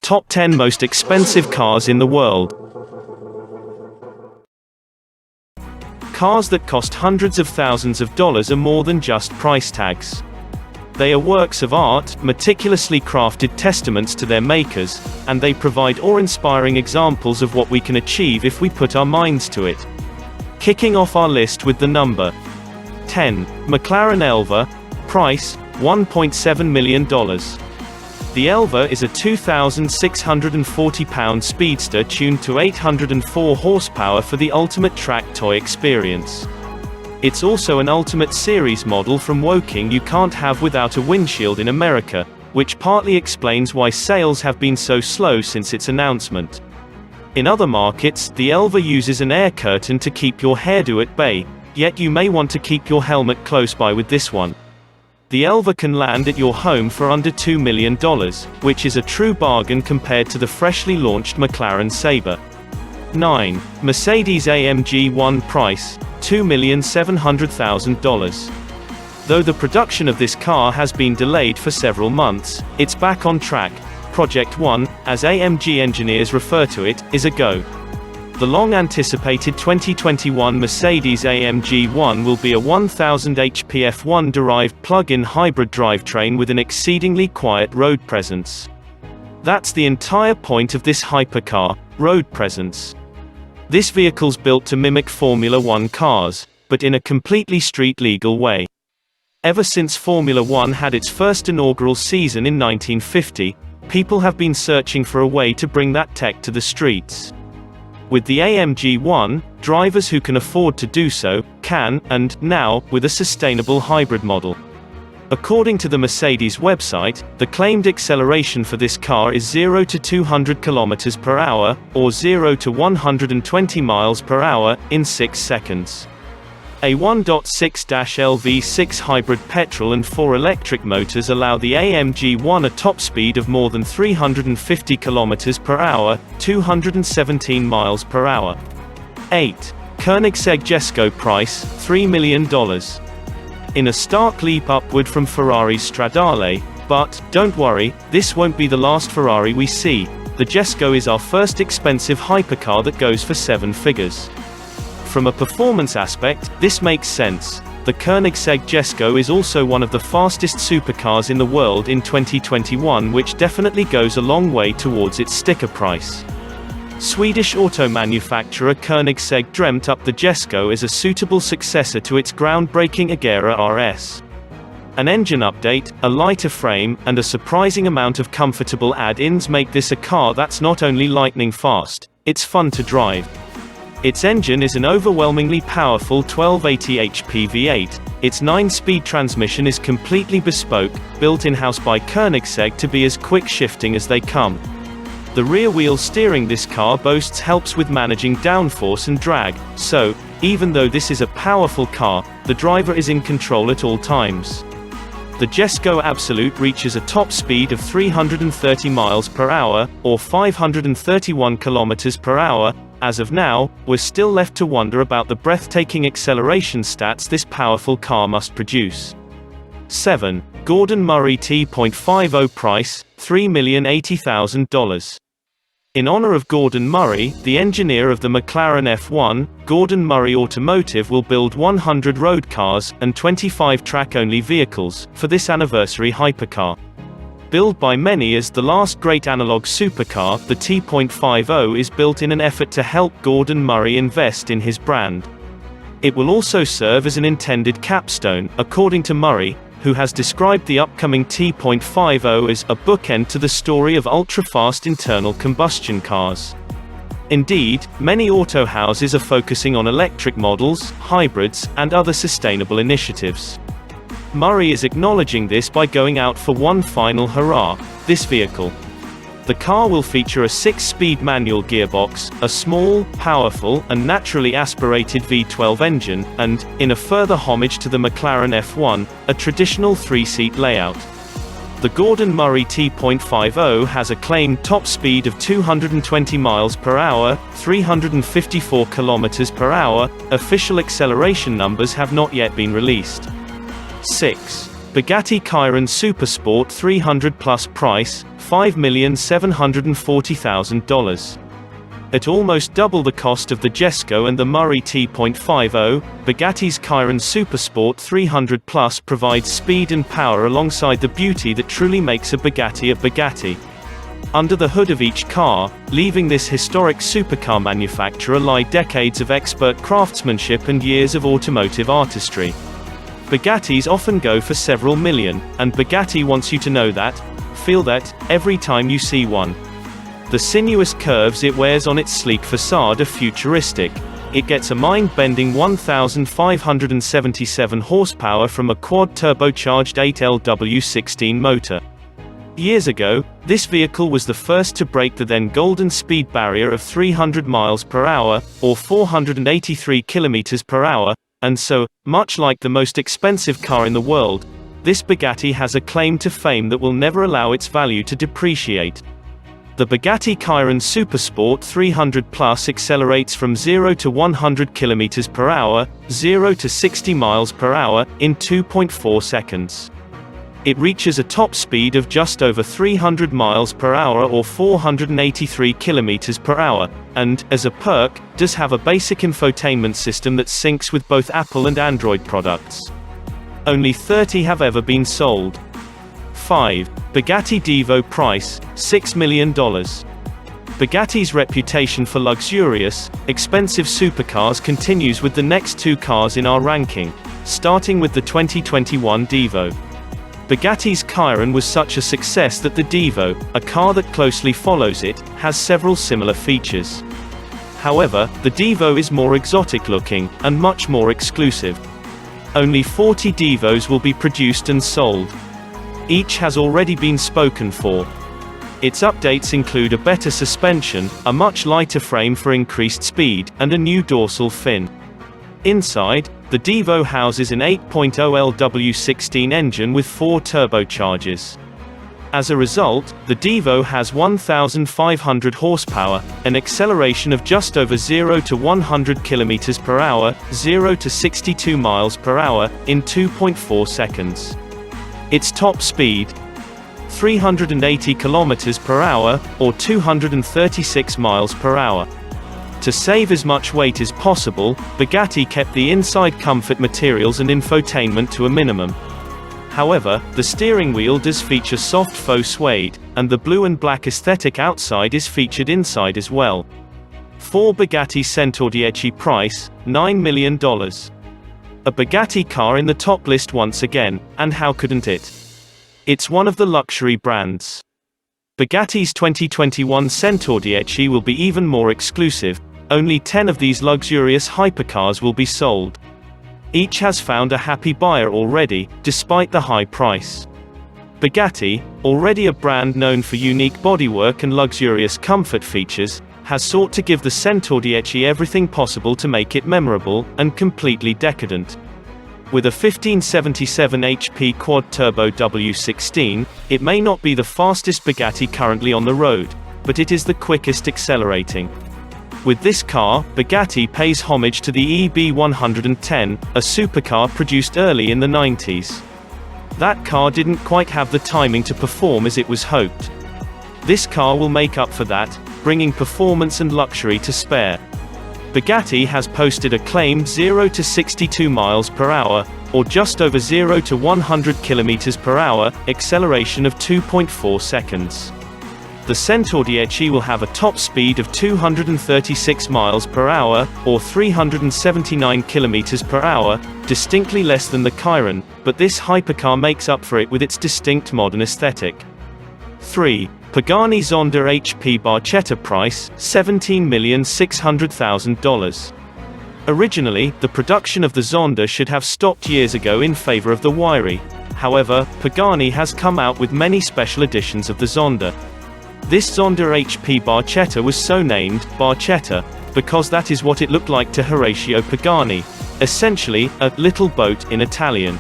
Top 10 most expensive cars in the world. Cars that cost hundreds of thousands of dollars are more than just price tags. They are works of art, meticulously crafted testaments to their makers, and they provide awe-inspiring examples of what we can achieve if we put our minds to it. Kicking off our list with the number 10. McLaren Elva. Price, $1.7 million. The Elva is a 2,640-pound speedster tuned to 804 horsepower for the ultimate track toy experience. It's also an Ultimate Series model from Woking you can't have without a windshield in America, which partly explains why sales have been so slow since its announcement. In other markets, the Elva uses an air curtain to keep your hairdo at bay, yet you may want to keep your helmet close by with this one. The Elva can land at your home for under $2 million, which is a true bargain compared to the freshly launched McLaren Sabre. 9. Mercedes-AMG 1. Price, $2,700,000. Though the production of this car has been delayed for several months, it's back on track. Project 1, as AMG engineers refer to it, is a go. The long-anticipated 2021 Mercedes-AMG 1 will be a 1000 HP F1-derived plug-in hybrid drivetrain with an exceedingly quiet road presence. That's the entire point of this hypercar: road presence. This vehicle's built to mimic Formula One cars, but in a completely street-legal way. Ever since Formula One had its first inaugural season in 1950, people have been searching for a way to bring that tech to the streets. With the AMG 1, drivers who can afford to do so, can, and, now, with a sustainable hybrid model. According to the Mercedes website, the claimed acceleration for this car is 0 to 200 km per hour, or 0 to 120 miles per hour, in 6 seconds. A 1.6-L V6 hybrid petrol and 4 electric motors allow the AMG 1 a top speed of more than 350 km per hour, 217 miles per hour. 8. Koenigsegg Jesko. Price, $3 million. In a stark leap upward from Ferrari's Stradale, but, don't worry, this won't be the last Ferrari we see. The Jesko is our first expensive hypercar that goes for 7 figures. From a performance aspect, this makes sense. The Koenigsegg Jesko is also one of the fastest supercars in the world in 2021, which definitely goes a long way towards its sticker price. Swedish auto manufacturer Koenigsegg dreamt up the Jesko as a suitable successor to its groundbreaking Agera RS. An engine update, a lighter frame, and a surprising amount of comfortable add-ins make this a car that's not only lightning fast, it's fun to drive. Its engine is an overwhelmingly powerful 1280 HP V8. Its 9-speed transmission is completely bespoke, built in-house by Koenigsegg to be as quick-shifting as they come. The rear-wheel steering this car boasts helps with managing downforce and drag, so, even though this is a powerful car, the driver is in control at all times. The Jesko Absolute reaches a top speed of 330 miles per hour, or 531 kilometers per hour. As of now, we're still left to wonder about the breathtaking acceleration stats this powerful car must produce. 7. Gordon Murray T.50. Price, $3,080,000. In honor of Gordon Murray, the engineer of the McLaren F1, Gordon Murray Automotive will build 100 road cars, and 25 track-only vehicles, for this anniversary hypercar. Billed by many as the last great analog supercar, the T.50 is built in an effort to help Gordon Murray invest in his brand. It will also serve as an intended capstone, according to Murray, who has described the upcoming T.50 as a bookend to the story of ultra-fast internal combustion cars. Indeed, many auto houses are focusing on electric models, hybrids, and other sustainable initiatives. Murray is acknowledging this by going out for one final hurrah: this vehicle. The car will feature a 6-speed manual gearbox, a small, powerful, and naturally aspirated V12 engine, and, in a further homage to the McLaren F1, a traditional 3-seat layout. The Gordon Murray T.50 has a claimed top speed of 220 miles per hour, 354 kilometers per hour. Official acceleration numbers have not yet been released. 6. Bugatti Chiron Supersport 300 Plus price, $5,740,000. At almost double the cost of the Jesco and the Murray T.50, Bugatti's Chiron Supersport 300 Plus provides speed and power alongside the beauty that truly makes a Bugatti. Under the hood of each car, leaving this historic supercar manufacturer lie decades of expert craftsmanship and years of automotive artistry. Bugattis often go for several million, and Bugatti wants you to know that, feel that, every time you see one. The sinuous curves it wears on its sleek facade are futuristic. It gets a mind-bending 1,577 horsepower from a quad-turbocharged 8LW16 motor. Years ago, this vehicle was the first to break the then golden speed barrier of 300 miles per hour, or 483 kilometers per hour, and so, much like the most expensive car in the world, this Bugatti has a claim to fame that will never allow its value to depreciate. The Bugatti Chiron Supersport 300 Plus accelerates from 0 to 100 km per hour, 0 to 60 miles per hour, in 2.4 seconds. It reaches a top speed of just over 300 miles per hour or 483 km per hour, and, as a perk, does have a basic infotainment system that syncs with both Apple and Android products. Only 30 have ever been sold. 5. Bugatti Divo price, $6 million. Bugatti's reputation for luxurious, expensive supercars continues with the next two cars in our ranking, starting with the 2021 Divo. Bugatti's Chiron was such a success that the Divo, a car that closely follows it, has several similar features. However, the Divo is more exotic looking, and much more exclusive. Only 40 Divos will be produced and sold. Each has already been spoken for. Its updates include a better suspension, a much lighter frame for increased speed, and a new dorsal fin. Inside, the Divo houses an 8.0 LW16 engine with 4 turbochargers. As a result, the Divo has 1,500 horsepower, an acceleration of just over 0 to 100 km per hour, 0 to 62 miles per hour, in 2.4 seconds. Its top speed, 380 km per hour, or 236 miles per hour. To save as much weight as possible, Bugatti kept the inside comfort materials and infotainment to a minimum. However, the steering wheel does feature soft faux suede, and the blue and black aesthetic outside is featured inside as well. 4 Bugatti Centaur Dieci price, $9 million. A Bugatti car in the top list once again, and how couldn't it? It's one of the luxury brands. Bugatti's 2021 Centaur Dieci will be even more exclusive. Only 10 of these luxurious hypercars will be sold. Each has found a happy buyer already, despite the high price. Bugatti, already a brand known for unique bodywork and luxurious comfort features, has sought to give the Centaur Dieci everything possible to make it memorable, and completely decadent. With a 1577 HP quad-turbo W16, it may not be the fastest Bugatti currently on the road, but it is the quickest accelerating. With this car, Bugatti pays homage to the EB110, a supercar produced early in the 90s. That car didn't quite have the timing to perform as it was hoped. This car will make up for that, bringing performance and luxury to spare. Bugatti has posted a claimed 0 to 62 miles per hour, or just over 0 to 100 km per hour, acceleration of 2.4 seconds. The Centaur Dieci will have a top speed of 236 miles per hour, or 379 km per hour, distinctly less than the Chiron, but this hypercar makes up for it with its distinct modern aesthetic. 3. Pagani Zonda HP Barchetta price, $17,600,000. Originally, the production of the Zonda should have stopped years ago in favor of the Huayra. However, Pagani has come out with many special editions of the Zonda. This Zonda HP Barchetta was so named Barchetta because that is what it looked like to Horacio Pagani, essentially, a little boat in Italian.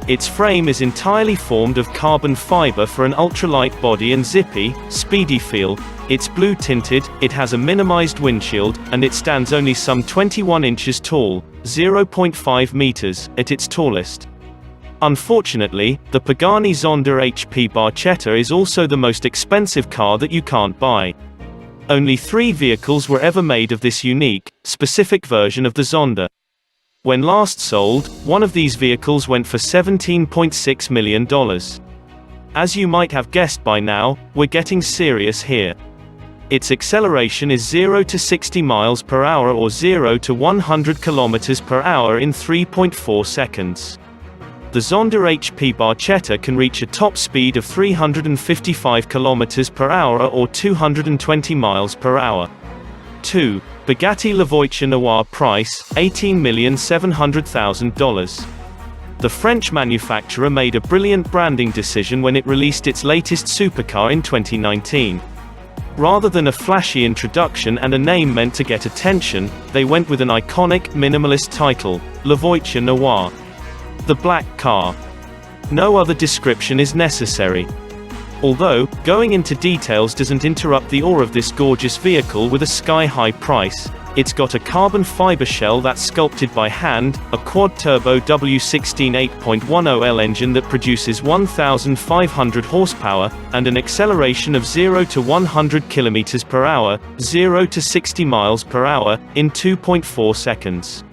Its frame is entirely formed of carbon fiber for an ultralight body and zippy, speedy feel. It's blue-tinted, it has a minimized windshield, and it stands only some 21 inches tall, 0.5 meters, at its tallest. Unfortunately, the Pagani Zonda HP Barchetta is also the most expensive car that you can't buy. Only 3 vehicles were ever made of this unique, specific version of the Zonda. When last sold, one of these vehicles went for $17.6 million. As you might have guessed by now, we're getting serious here. Its acceleration is 0 to 60 miles per hour or 0 to 100 kilometers per hour in 3.4 seconds. The Zonda HP Barchetta can reach a top speed of 355 km per hour or 220 miles per hour. 2. Bugatti La Voiture Noire price, $18,700,000. The French manufacturer made a brilliant branding decision when it released its latest supercar in 2019. Rather than a flashy introduction and a name meant to get attention, they went with an iconic, minimalist title, La Voiture Noire. The black car. No other description is necessary. Although, going into details doesn't interrupt the awe of this gorgeous vehicle with a sky-high price. It's got a carbon fiber shell that's sculpted by hand, a quad-turbo W16 8.10L engine that produces 1,500 horsepower, and an acceleration of 0 to 100 km per hour, 0 to 60 miles per hour, in 2.4 seconds.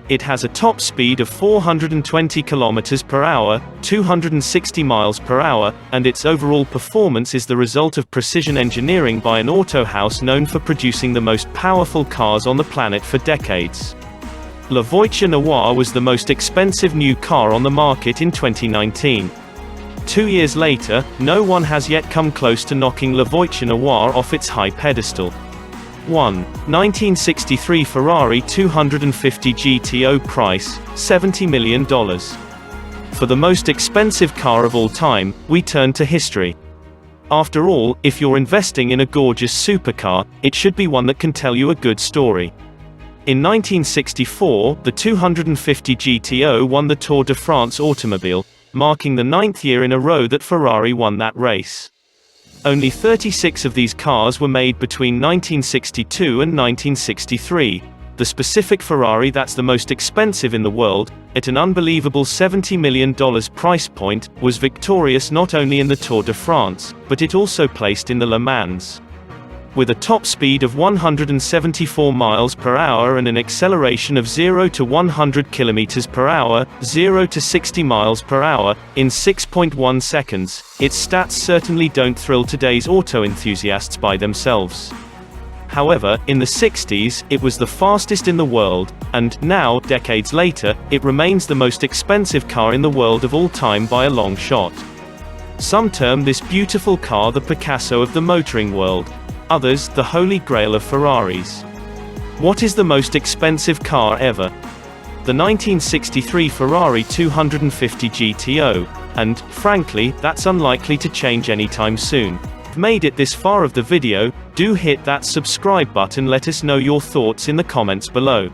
It has a top speed of 420 km per hour, 260 miles per hour, and its overall performance is the result of precision engineering by an auto house known for producing the most powerful cars on the planet for decades. La Voiture Noire was the most expensive new car on the market in 2019. 2 years later, no one has yet come close to knocking La Voiture Noire off its high pedestal. 1. 1963 Ferrari 250 GTO price, $70 million. For the most expensive car of all time, we turn to history. After all, if you're investing in a gorgeous supercar, it should be one that can tell you a good story. In 1964, the 250 GTO won the Tour de France automobile, marking the 9th year in a row that Ferrari won that race. Only 36 of these cars were made between 1962 and 1963. The specific Ferrari that's the most expensive in the world, at an unbelievable $70 million price point, was victorious not only in the Tour de France, but it also placed in the Le Mans. With a top speed of 174 miles per hour and an acceleration of 0 to 100 kilometers per hour, 0 to 60 miles per hour, in 6.1 seconds, its stats certainly don't thrill today's auto enthusiasts by themselves. However, in the 60s, it was the fastest in the world, and now, decades later, it remains the most expensive car in the world of all time by a long shot. Some term this beautiful car the Picasso of the motoring world. Others, the holy grail of Ferraris. What is the most expensive car ever? The 1963 Ferrari 250 GTO, and, frankly, that's unlikely to change anytime soon. If you've made it this far of the video, do hit that subscribe button. Let us know your thoughts in the comments below.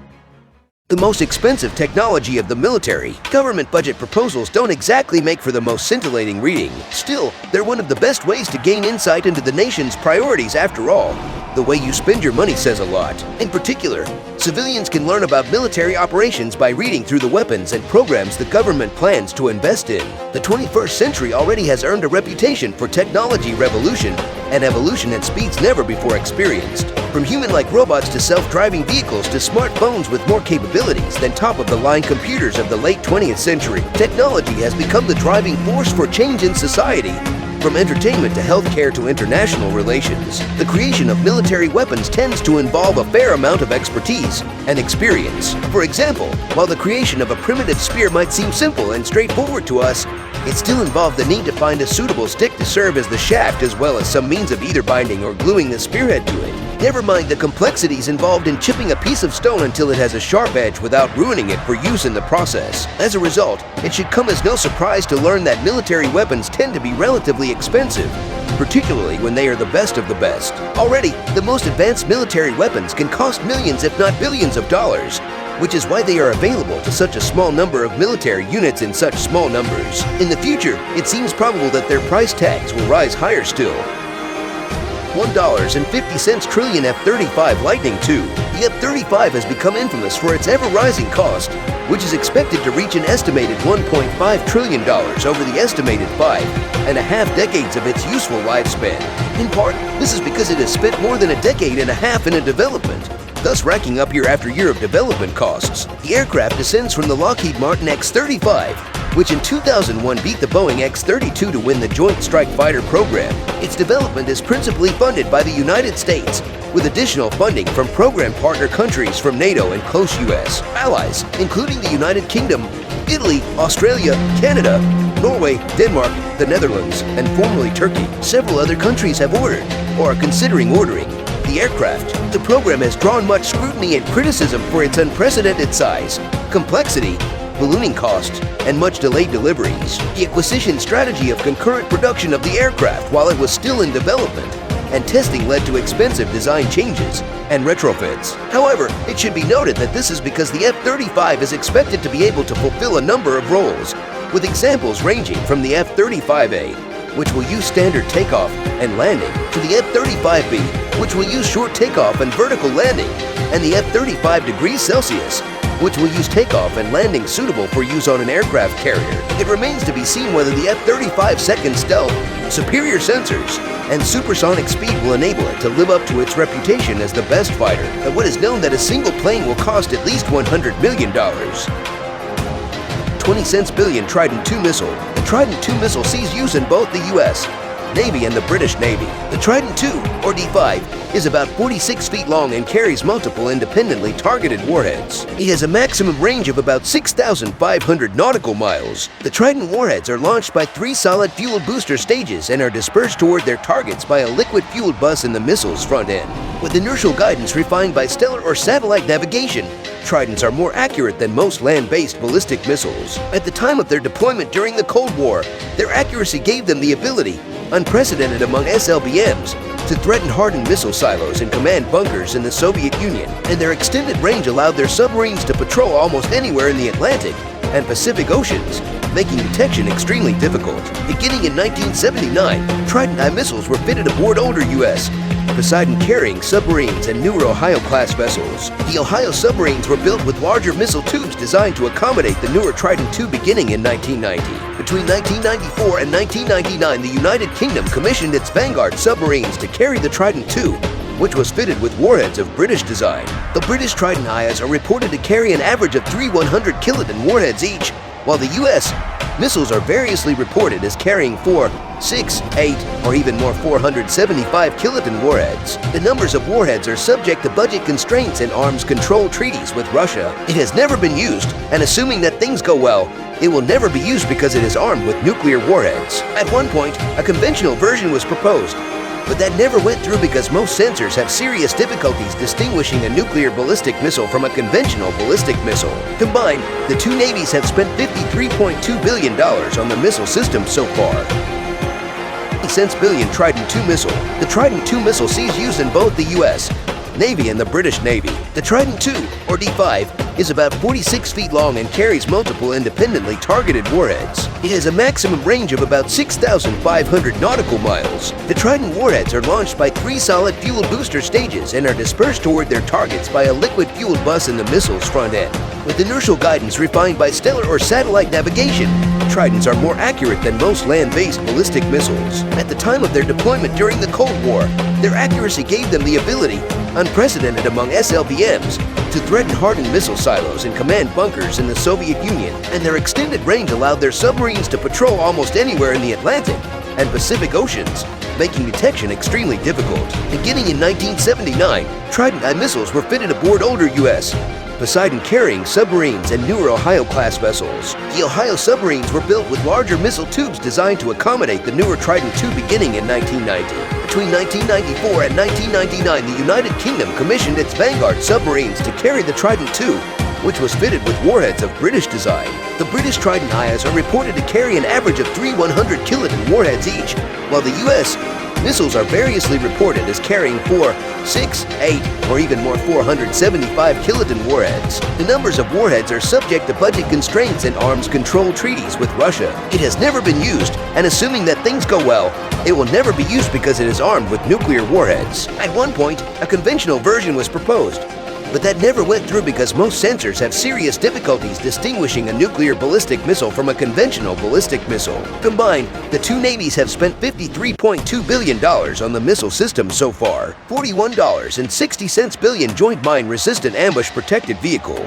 The most expensive technology of the military. Government budget proposals don't exactly make for the most scintillating reading. Still, they're one of the best ways to gain insight into the nation's priorities after all. The way you spend your money says a lot. In particular, civilians can learn about military operations by reading through the weapons and programs the government plans to invest in. The 21st century already has earned a reputation for technology revolution and evolution at speeds never before experienced. From human-like robots to self-driving vehicles to smartphones with more capabilities than top-of-the-line computers of the late 20th century, technology has become the driving force for change in society. From entertainment to healthcare to international relations, the creation of military weapons tends to involve a fair amount of expertise and experience. For example, while the creation of a primitive spear might seem simple and straightforward to us, it still involved the need to find a suitable stick to serve as the shaft as well as some means of either binding or gluing the spearhead to it. Never mind the complexities involved in chipping a piece of stone until it has a sharp edge without ruining it for use in the process. As a result, it should come as no surprise to learn that military weapons tend to be relatively expensive, particularly when they are the best of the best. Already, the most advanced military weapons can cost millions if not billions of dollars, which is why they are available to such a small number of military units in such small numbers. In the future, it seems probable that their price tags will rise higher still. $1.50 trillion F-35 Lightning II. The F-35 has become infamous for its ever-rising cost, which is expected to reach an estimated $1.5 trillion over the estimated 5.5 decades of its useful lifespan. In part, this is because it has spent more than a decade and a half in a development, thus racking up year after year of development costs. The aircraft descends from the Lockheed Martin X-35, which in 2001 beat the Boeing X-32 to win the Joint Strike Fighter program. Its development is principally funded by the United States, with additional funding from program partner countries from NATO and close U.S. allies, including the United Kingdom, Italy, Australia, Canada, Norway, Denmark, the Netherlands, and formerly Turkey. Several other countries have ordered, or are considering ordering, the aircraft. The program has drawn much scrutiny and criticism for its unprecedented size, complexity, ballooning costs, and much delayed deliveries. The acquisition strategy of concurrent production of the aircraft while it was still in development and testing led to expensive design changes and retrofits. However, it should be noted that this is because the F-35 is expected to be able to fulfill a number of roles, with examples ranging from the F-35A, which will use standard takeoff and landing, to the F-35B, which will use short takeoff and vertical landing, and the F-35 degrees Celsius, which will use takeoff and landing suitable for use on an aircraft carrier. It remains to be seen whether the F-35's second stealth, superior sensors, and supersonic speed will enable it to live up to its reputation as the best fighter, and what is known that a single plane will cost at least $100 million. 20 billion Trident II missile. The Trident II missile sees use in both the U.S. Navy and the British Navy. The Trident II, or D5, is about 46 feet long and carries multiple independently targeted warheads. It has a maximum range of about 6,500 nautical miles. The Trident warheads are launched by 3 solid-fueled booster stages and are dispersed toward their targets by a liquid-fueled bus in the missile's front end. With inertial guidance refined by stellar or satellite navigation, Tridents are more accurate than most land-based ballistic missiles. At the time of their deployment during the Cold War, their accuracy gave them the ability, unprecedented among SLBMs, to threaten hardened missile silos and command bunkers in the Soviet Union, and their extended range allowed their submarines to patrol almost anywhere in the Atlantic and Pacific Oceans, making detection extremely difficult. Beginning in 1979, Trident I missiles were fitted aboard older U.S. Poseidon-carrying submarines and newer Ohio-class vessels. The Ohio submarines were built with larger missile tubes designed to accommodate the newer Trident II beginning in 1990. Between 1994 and 1999, the United Kingdom commissioned its Vanguard submarines to carry the Trident II, which was fitted with warheads of British design. The British Trident IIs are reported to carry an average of 3 100-kiloton warheads each, while the U.S. missiles are variously reported as carrying 4, 6, 8, or even more 475-kiloton warheads. The numbers of warheads are subject to budget constraints and arms control treaties with Russia. It has never been used, and assuming that things go well, it will never be used because it is armed with nuclear warheads. At one point, a conventional version was proposed, but that never went through because most sensors have serious difficulties distinguishing a nuclear ballistic missile from a conventional ballistic missile. Combined, the two navies have spent $53.2 billion on the missile system so far. $20 Trident II missile. The Trident II missile sees use in both the U.S. Navy and the British Navy. The Trident II, or D5, is about 46 feet long and carries multiple independently targeted warheads. It has a maximum range of about 6,500 nautical miles. The Trident warheads are launched by 3 solid-fueled booster stages and are dispersed toward their targets by a liquid-fueled bus in the missile's front end. With inertial guidance refined by stellar or satellite navigation, Tridents are more accurate than most land-based ballistic missiles. At the time of their deployment during the Cold War, their accuracy gave them the ability, unprecedented among SLBMs, to threaten hardened missile silos and command bunkers in the Soviet Union, and their extended range allowed their submarines to patrol almost anywhere in the Atlantic and Pacific Oceans, making detection extremely difficult. Beginning in 1979, Trident I missiles were fitted aboard older U.S. Poseidon-carrying submarines and newer Ohio-class vessels. The Ohio submarines were built with larger missile tubes designed to accommodate the newer Trident II beginning in 1990. Between 1994 and 1999, the United Kingdom commissioned its Vanguard submarines to carry the Trident II, which was fitted with warheads of British design. The British Trident IIs are reported to carry an average of 3 100-kiloton warheads each, while the U.S. Missiles are variously reported as carrying 4, 6, 8, or even more 475 kiloton warheads. The numbers of warheads are subject to budget constraints and arms control treaties with Russia. It has never been used, and assuming that things go well, it will never be used because it is armed with nuclear warheads. At one point, a conventional version was proposed, but that never went through because most sensors have serious difficulties distinguishing a nuclear ballistic missile from a conventional ballistic missile. Combined, the two navies have spent $53.2 billion on the missile system so far. $41.60 billion Joint Mine Resistant Ambush Protected Vehicle.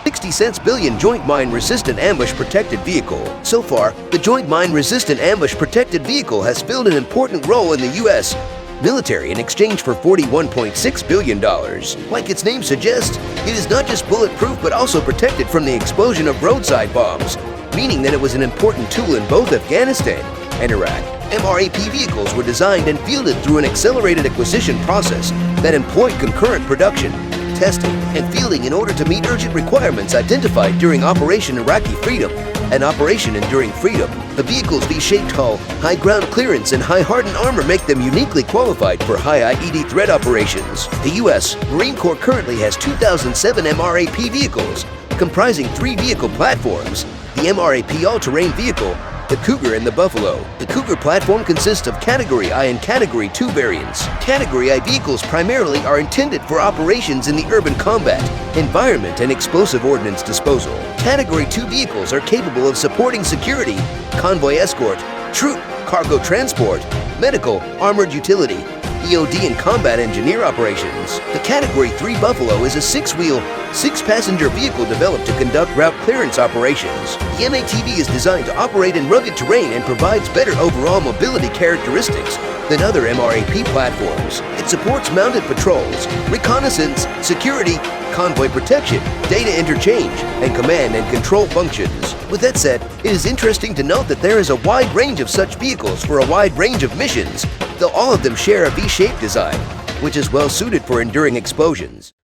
60 cents billion Joint Mine Resistant Ambush Protected Vehicle. So far, the Joint Mine Resistant Ambush Protected Vehicle has filled an important role in the U.S. military in exchange for $41.6 billion. Like its name suggests, it is not just bulletproof but also protected from the explosion of roadside bombs, meaning that it was an important tool in both Afghanistan and Iraq. MRAP vehicles were designed and fielded through an accelerated acquisition process that employed concurrent production, testing, and fielding in order to meet urgent requirements identified during Operation Iraqi Freedom and Operation Enduring Freedom. The vehicle's V-shaped hull, high ground clearance, and high hardened armor make them uniquely qualified for high IED threat operations. The U.S. Marine Corps currently has 2007 MRAP vehicles, comprising 3 vehicle platforms: the MRAP all-terrain vehicle, the Cougar, and the Buffalo. The Cougar platform consists of Category I and Category II variants. Category I vehicles primarily are intended for operations in the urban combat, environment, and explosive ordnance disposal. Category II vehicles are capable of supporting security, convoy escort, troop, cargo transport, medical, armored utility, EOD, and combat engineer operations. The Category III Buffalo is a 6-wheel, 6-passenger vehicle developed to conduct route clearance operations. The MATV is designed to operate in rugged terrain and provides better overall mobility characteristics than other MRAP platforms. It supports mounted patrols, reconnaissance, security, convoy protection, data interchange, and command and control functions. With that said, it is interesting to note that there is a wide range of such vehicles for a wide range of missions, though all of them share a V-shaped design, which is well suited for enduring explosions.